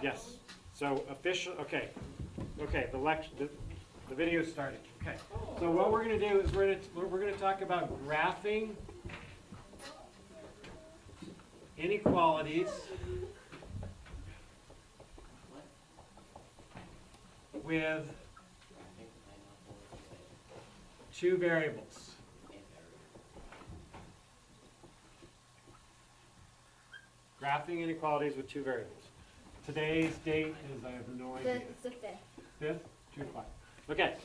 Yes. So official. Okay. Okay. The video is starting. Okay. So what we're going to do is we're going to talk about graphing inequalities with two variables. Graphing inequalities with two variables. Today's date is, I have no idea. It's the 5th. 5th? 2 to 5. Okay.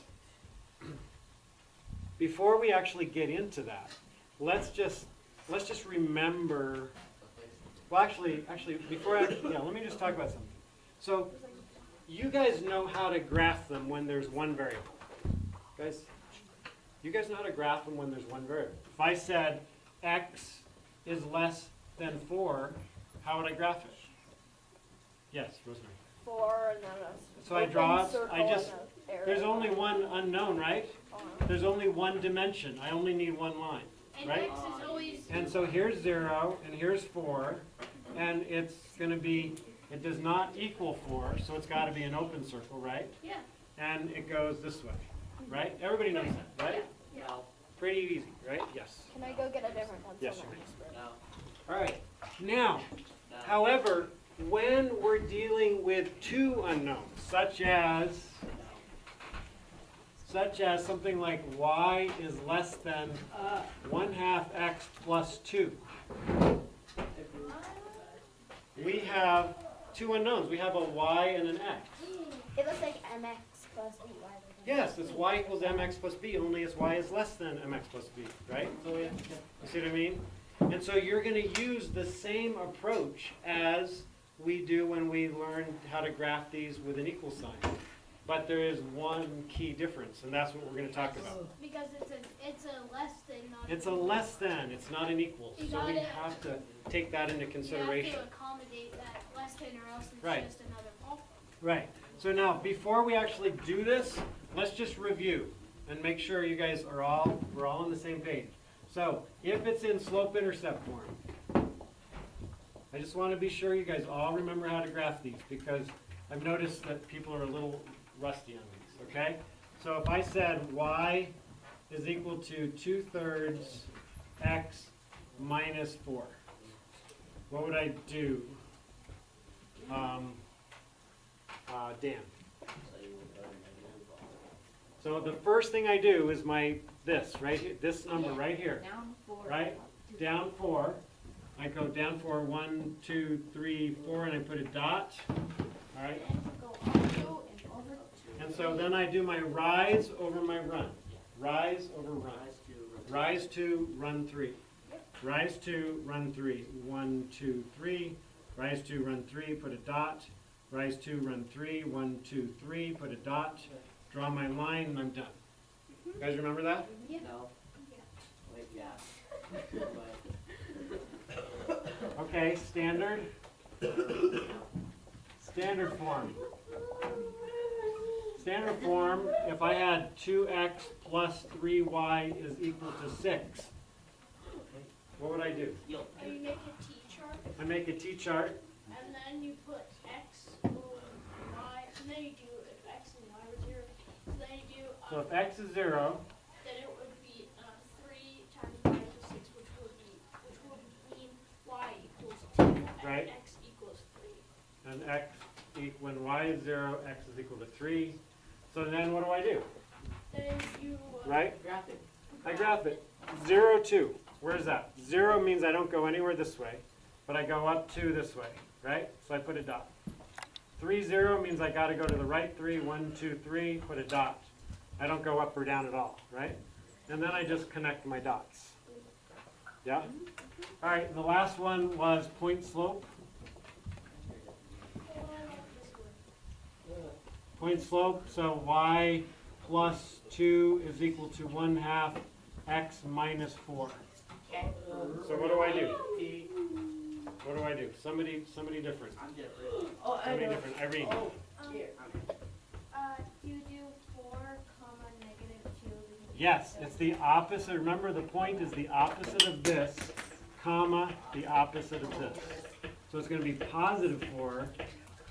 Before we actually get into that, let's just remember. Well, actually, before let me just talk about something. So, you guys know how to graph them when there's one variable. Guys, you guys know how to graph them when there's one variable. If I said x is less than 4, how would I graph it? Yes, Rosemary. 4 and then a So I draw, circle there's only one unknown, right? There's only one dimension. I only need one line, right? X is always. And so here's 0, and here's 4, and it's going to be, it does not equal 4, so it's got to be an open circle, right? Yeah. And it goes this way, right? Everybody knows that, right? Yeah. Pretty easy, right? Yes. Can I go get a different pencil? Yes, now? you may. All right. Now, however, when we're dealing with two unknowns, such as something like y is less than 1/2 x plus 2, we have two unknowns. We have a y and an x. It looks like mx plus by. Yes, it's y equals mx plus b, only it's y is less than mx plus b, right? You see what I mean? And so you're going to use the same approach as we do when we learn how to graph these with an equal sign. But there is one key difference, and that's what we're going to talk about. Because it's a less than, not. It's a less than, it's not an equal. You So we gotta- have to take that into You consideration. have to accommodate that less than, or else it's Right. just another multiple. Right. So now, before we actually do this, let's just review and make sure you guys we're all on the same page. So, if it's in slope-intercept form, I just want to be sure you guys all remember how to graph these, because I've noticed that people are a little rusty on these, okay? So if I said y is equal to 2/3 x minus 4, what would I do? Dan. So the first thing I do is this number right here, Down 4. right? Down 4. I go down 4, 1, 2, 3, 4, and I put a dot. All right. Go up 2 and over 2. And so then I do my rise over my run. Rise over run. Rise 2, run 3. Rise 2, run 3. 1, 2, 3. Rise 2, run 3, put a dot. Rise 2, run 3. 1, 2, 3, put a dot. Draw my line, and I'm done. You guys remember that? Yeah. No. Wait, yeah. Okay, standard. Standard form. Standard form, if I had 2x plus 3y is equal to 6, what would I do? You make a T-chart, I make a T-chart. and then you put X and Y, and then you do if X and Y were 0. So then you do, So if x is 0, then it would be 3 times y equals 6, which would mean y equals 2, and Right. x equals 3. and when y is 0, x is equal to 3. So then what do I do? Then you Right? Graph it. I graph it. 0, 2. Where's that? 0 means I don't go anywhere this way, but I go up 2 this way, right? So I put a dot. 3, 0 means I got to go to the right 3. 1, 2, 3, put a dot. I don't go up or down at all, right? And then I just connect my dots. Yeah? All right, and the last one was point slope. Point slope, so y plus 2 is equal to 1/2 x minus 4. Okay. So what do I do? What do I do? Somebody different. I'm different. Oh, I Somebody know. different. Irene. Oh, here. you do 4, -2. Yes, it's the opposite. Remember, the point is the opposite of this, comma, the opposite of this. So it's going to be positive 4,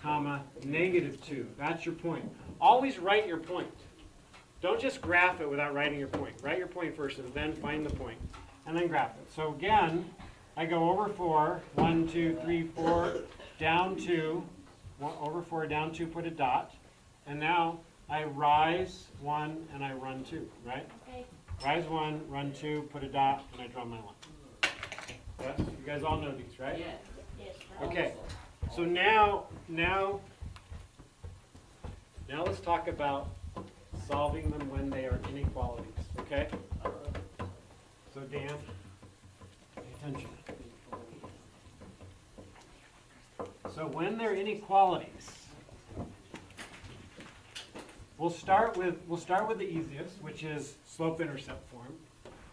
comma, -2. That's your point. Always write your point. Don't just graph it without writing your point. Write your point first and then find the point and then graph it. So again, I go over 4, 1, 2, 3, 4, down 2, over 4, down 2, put a dot. And now I rise 1 and I run 2, right? Okay. Rise 1, run 2, put a dot, and I draw my line. Yes? You guys all know these, right? Yes. Yes. Okay. So now let's talk about solving them when they are inequalities, okay? So Dan, pay attention. So when they're inequalities, we'll start with the easiest, which is slope-intercept form.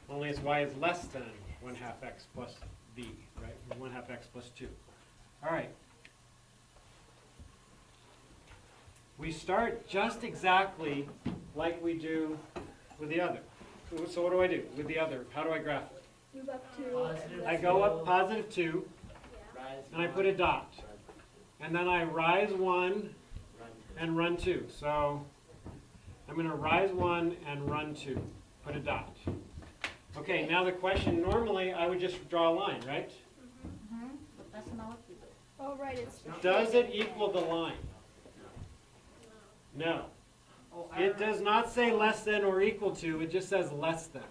Only it's y is less than 1/2 x plus b, right? 1/2 x plus 2. All right. We start just exactly like we do with the other. So what do I do with the other? How do I graph it? Move up to. Positive I go up 2, +2, rise and I 1, put a dot. And then I rise 1 run 2. and run 2. So I'm going to rise 1 and run 2. Put a dot. Okay, now the question, normally I would just draw a line, right? But that's not what you do. Oh, right, it's. Does it equal the line? No. Oh, It does not say less than or equal to, it just says less than.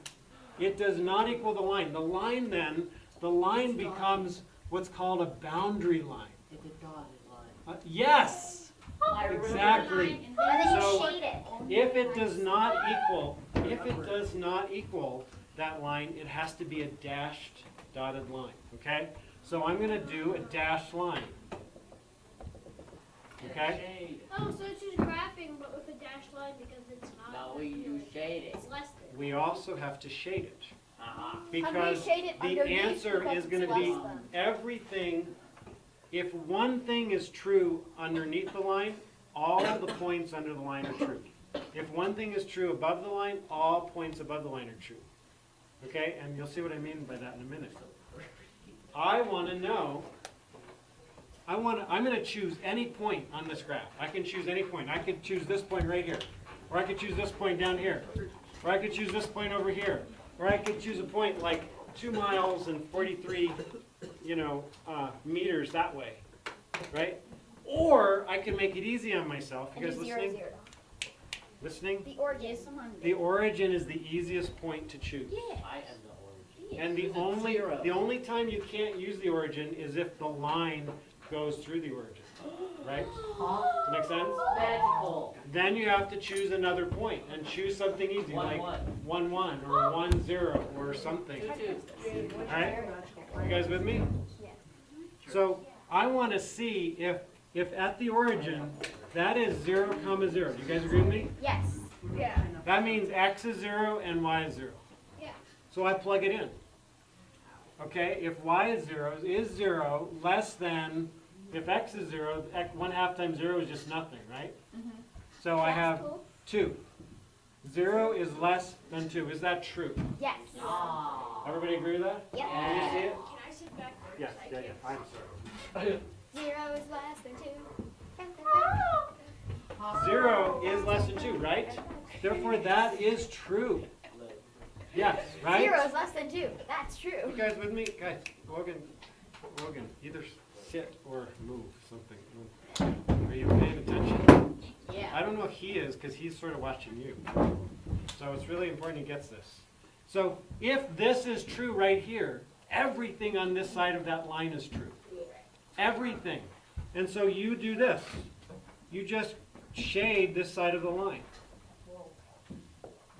It does not equal the line. The line then, the line becomes what's called a boundary line. It's a dotted line. Yes! Exactly. And then you So- shade it. If it does not equal that line, it has to be a dashed dotted line, okay? So I'm gonna do a dashed line. Okay? Shade. Oh, so it's just graphing, but with a dashed line because it's not. No, we use shading. It's less than. We also have to shade it. Uh-huh. Because shade it the underneath answer because is it's gonna be less than. everything. If one thing is true underneath the line, all the points under the line are true. If one thing is true above the line, all points above the line are true. Okay, and you'll see what I mean by that in a minute. I want to know, I'm going to choose any point on this graph. I can choose any point. I could choose this point right here, or I could choose this point down here, or I could choose this point over here, or I could choose a point like 2 miles and 43, meters that way, right? Or I can make it easy on myself. You And guys do 0, listening? 0. Listening? The origin. Yes, someone The origin is the easiest point to choose. I am the origin. And the only time you can't use the origin is if the line goes through the origin, right? Does that make sense? Magical. Then you have to choose another point and choose something easy, 1, like 1. 1, 1 or 1, 0 or something. 2, 2. All right? You guys with me? Yeah. So I want to see if at the origin that is 0, 0. Do you guys agree with me? Yes. Yeah. That means x is 0 and y is 0. Yeah. So I plug it in. Okay, if y is 0 less than, if x is 0, 1/2 times 0 is just nothing, right? So I have 2. 0 is less than 2. Is that true? Yes. Ah. Everybody agree with that? Yep. Can you see it? Can I sit back there? Yes, 'Cause I yeah, can't I'm see. sorry. 0 is less than 2. 0 is less than 2, right? Therefore, that is true. Yes, right? 0 is less than 2. That's true. You guys with me? Guys, Logan, either sit or move something. Are you paying attention? Yeah. I don't know if he is, because he's sort of watching you. So it's really important he gets this. So if this is true right here, everything on this side of that line is true. Everything. And so you do this. You just shade this side of the line.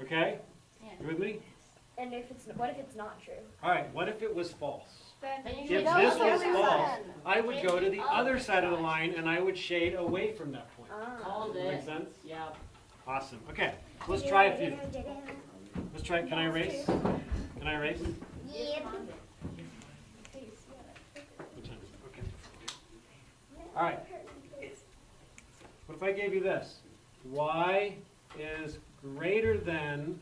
Okay? You with me? And what if it's not true? All right, what if it was false? Then If you this go was to the other false, side. I would go to the other side of the line and I would shade away from that point. Ah. Called Does that make it. sense? Yeah. Awesome. Okay, let's try a few. Let's try. Can I erase? Can I erase? Yep. What time is it? Okay. All right. What if I gave you this? Y is greater than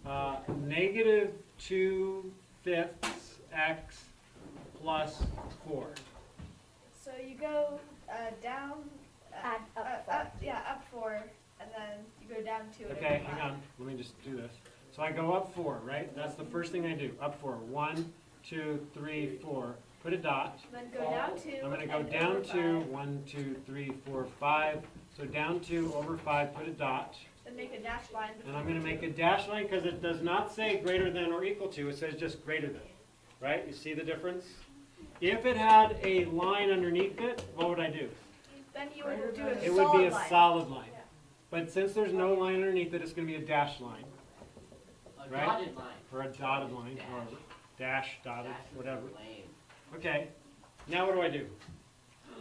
-2/5 x plus 4. So you go down, Add up up 4, and then you go down 2. Okay, hang on, let me just do this. So I go up 4, right? That's the first thing I do, up 4. 1, 2, 3, 4. Put a dot. Then go down 2. I'm gonna go and down over 2, 5. 1, 2, 3, 4, 5. So down 2, over 5, put a dot. Then make a dash line. And I'm gonna make a dash line because it does not say greater than or equal to, it says just greater than. Right? You see the difference? If it had a line underneath it, what would I do? Then you would do a It would be a line. solid line. But since there's no line underneath it, it's going to be a dash line, A Right? dotted line. or a dotted line, or dash, dotted, That's whatever. lame. Okay, now what do I do?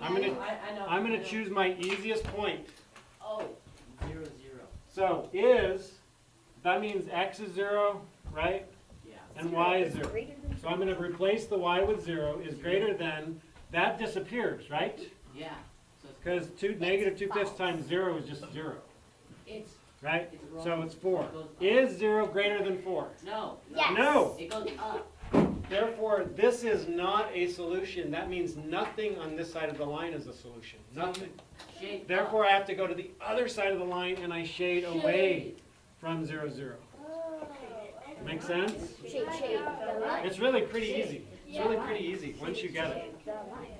I'm going to I know. I'm I going know. to choose my easiest point. Oh, 0, 0. So that means x is 0, right? Yeah. And y is It's 0. greater than So I'm going to replace the y with 0 is greater than, that disappears, right? Yeah. So Because negative 2/5 times 0 is just 0, it's right? it's wrong. So it's 4. It goes up. Is 0 greater than 4? No. Yes. No. It goes up. Therefore, this is not a solution. That means nothing on this side of the line is a solution. Nothing. Shade Therefore, up. I have to go to the other side of the line and I shade away from 0, 0. Make sense? Shade the line. It's really pretty easy. It's really pretty easy once you get it. The line.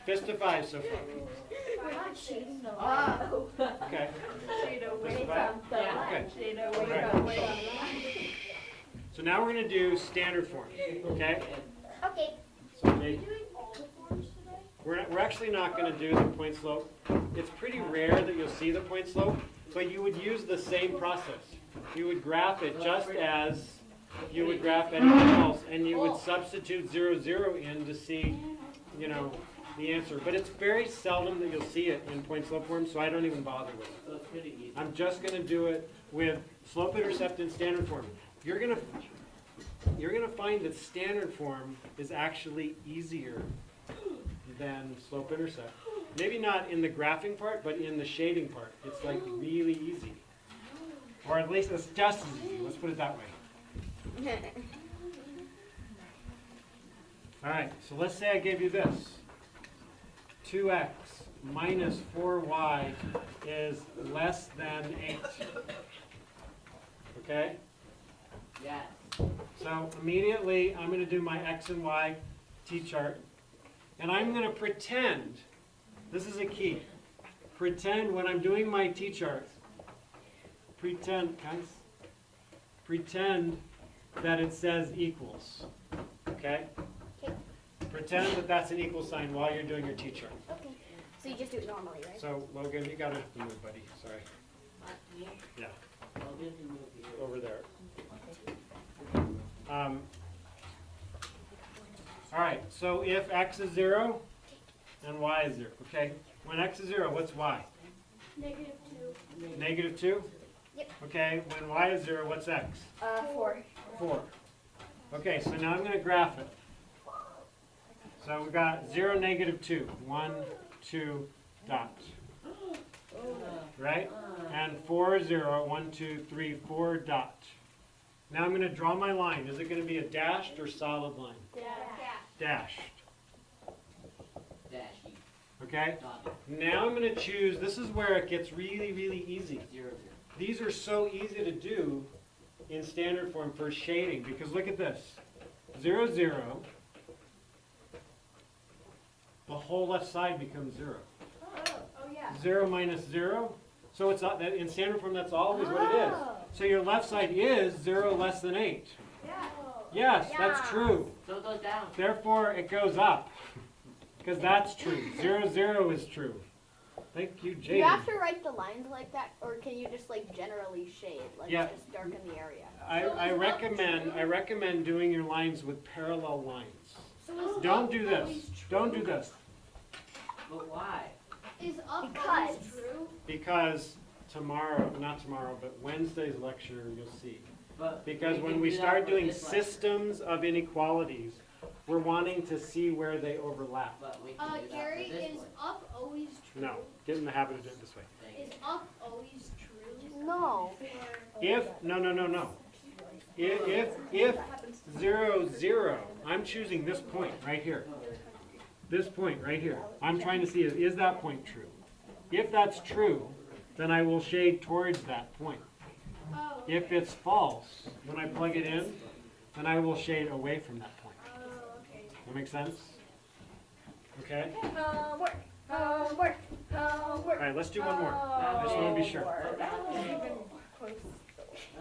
Fist of 5 so far. We're not shading the line. Okay. Shade away Fist of from 5? the Yeah. line. Okay. Shade away Right. from the line. So now we're going to do standard form. Okay? Okay. So Are you doing all the forms today? we're actually not going to do the point slope. It's pretty rare that you'll see the point slope, but you would use the same process. You would graph it just as you would graph anything else, and you would substitute 0, 0 in to see, the answer. But it's very seldom that you'll see it in point slope form, so I don't even bother with it. So it's pretty easy. I'm just going to do it with slope intercept in standard form. You're going to find that standard form is actually easier than slope intercept. Maybe not in the graphing part, but in the shading part. It's like really easy. Or at least it's just as easy. Let's put it that way. All right, so let's say I gave you this. 2x minus 4y is less than 8. Okay? Yes. So immediately I'm going to do my x and y t-chart. And I'm going to pretend, this is a key, pretend when I'm doing my t-chart, pretend that it says equals. Okay? Okay. Pretend that that's an equal sign while you're doing your t-chart. Okay. So you just do it normally, right? So Logan, you gotta have to move, buddy. Sorry. Not here. Yeah, I'll get to move here. over there. All right. So if x is 0 and y is 0, okay. When x is 0, what's y? -2. Negative 2. Yep. Okay. When y is 0, what's x? 4. 4. Okay. So now I'm going to graph it. So we got 0, negative 2. 1, 2, dot. Right? And 4, 0. 1, 2, 3, 4, dot. Now I'm going to draw my line. Is it going to be a dashed or solid line? Dashed. Dashy. Okay? Dotted. Now I'm going to choose, this is where it gets really, really easy. 0, 0. These are so easy to do in standard form for shading, because look at this. 0, 0. The whole left side becomes 0. Oh yeah. 0 minus 0. So it's not that in standard form, that's always what it is. So your left side is 0 less than 8. Yeah. Yes, that's Yeah. true. So it goes down. Therefore, it goes up. Because that's true. 0, 0 is true. Thank you, Do you have Jaden. to write the lines like that, or can you just like generally shade, like Yeah. just darken the area? I recommend doing your lines with parallel lines. So is Don't up do this. always true? Don't do this. But why? Is up Because- always true? Because not tomorrow, but Wednesday's lecture, you'll see. But Because when can we do that start with doing this line. systems of inequalities, we're wanting to see where they overlap. But we can do that Gary, with this is one. up always true? No, get in the habit of doing it this way. Thank Is you. up always true? No. Or If 0, 0, I'm choosing this point right here. this point right here. I'm trying to see, is that point true? If that's true, then I will shade towards that point. Oh, If it's false, when I plug it in, then I will shade away from that point. oh, okay. That make sense? Okay? Homework, homework, homework. All right, let's do one more. I just want to be sure. That wasn't even close.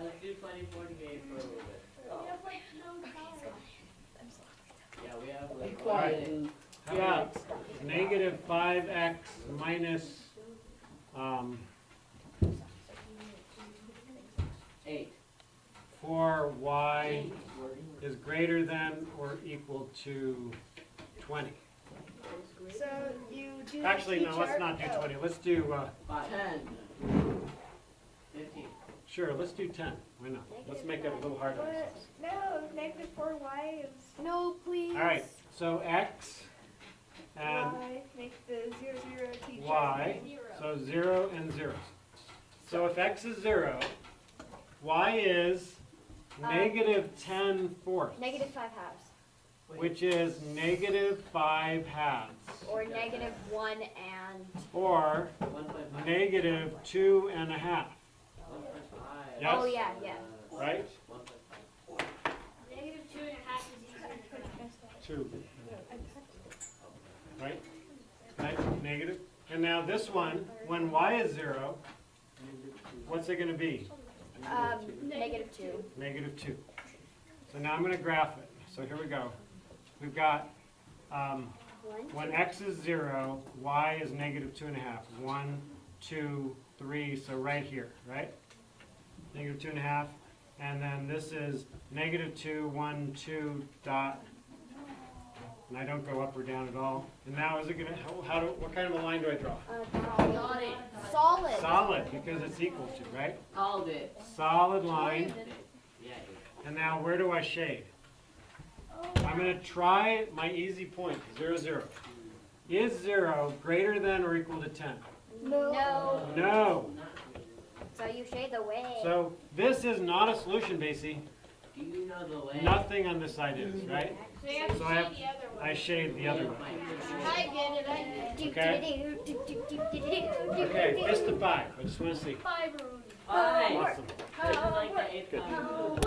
Let's do 20, 48 for a little bit. We have like no power. Yeah, we have like. Quiet. How about negative 5x minus 8. 4y is greater than or equal to 20. So you do. Actually, the no, let's T-chart? not do Oh. 20. Let's do, 10. 15. sure, let's do 10. Why not? Let's make it a little harder. But no, negative 4y is No, please. All right, so x and y. Make the 0, 0 T-chart. y, so 0 and 0. So if x is 0, y is negative 10 fourths, Negative 5 halves. which is negative 5 halves, Or negative 1 and. or 1.5. negative 2 and a half, 1.5. Yes. Oh, yeah, yeah. right? 1.5. Negative 2.5 is easier to 2. Right? Right? Negative. And now this one, when y is 0, what's it going to be? Negative 2. Negative 2. So now I'm going to graph it. So here we go. We've got 1. when x is 0, y is negative 2 and a half. 1, 2, 3, so right here, right? Negative 2 and a half. And then this is negative 2, 1, 2, dot. And I don't go up or down at all. And now is it going to, what kind of a line do I draw? Solid. Solid, because it's equal to, right? Called it. Solid line. Yeah. And now where do I shade? I'm going to try my easy point, 0, 0. Is 0 greater than or equal to 10? No. No. So you shade the way. So this is not a solution, Basie. Do you know the way? Nothing on this side is, right? So you have to So I have, shade the other one. I shade the other one. I get it, I get it. Okay. Okay, just the 5. I just want to see. 5 rooms. Five. Awesome. This is like the 8th time.